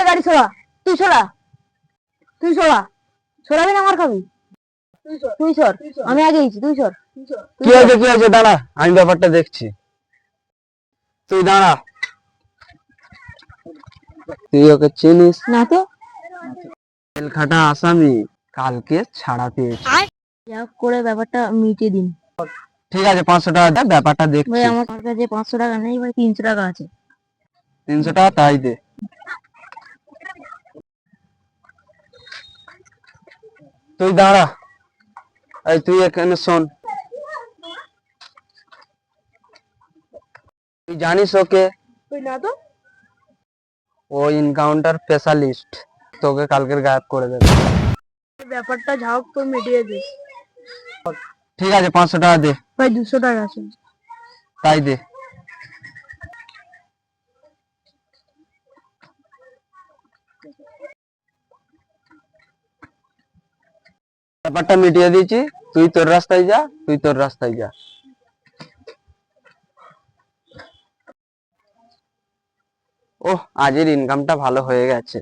গাড়ি ছোড়া, তুই ছোড়া, তুই ছোড়া, ছোড়াবি না আমার খাবি, তুই সর, আমি আগে গেছি, তুই সর। কি হয়েছে দাঁড়া, আমি ব্যাপারটা দেখছি। তুই দাঁড়া, তুই ওকে চিনিস না তো। জেল খাটা আসামি, কালকে ছাড়া পেয়েছে। যা হোক করে ব্যাপারটা মিটিয়ে দিন। ঠিক আছে 500 টাকা দে, ব্যাপারটা ভাই দেখছি। আমার কাছে 500 টাকা নেই ভাই, 300 টাকা আছে। 300 টাকা তাই দে। তুই দাঁড়া, এই তুই এখানে শোন। তুই জানিস ওকে? তুই না তো। ও এনকাউন্টার স্পেশালিস্ট, তোকে কালকের গায়েব করে দেবে। ব্যাপারটা যা হোক করে মিটিয়ে দিস। ঠিক আছে 500 টাকা দে। ভাই 200 টাকা আছে। তাই দে। ব্যাপারটা মিটিয়ে দিয়েছি, তুই তোর রাস্তায় যা, তুই তোর রাস্তায় যা। ওহ, আজের ইনকামটা ভালো হয়ে গেছে।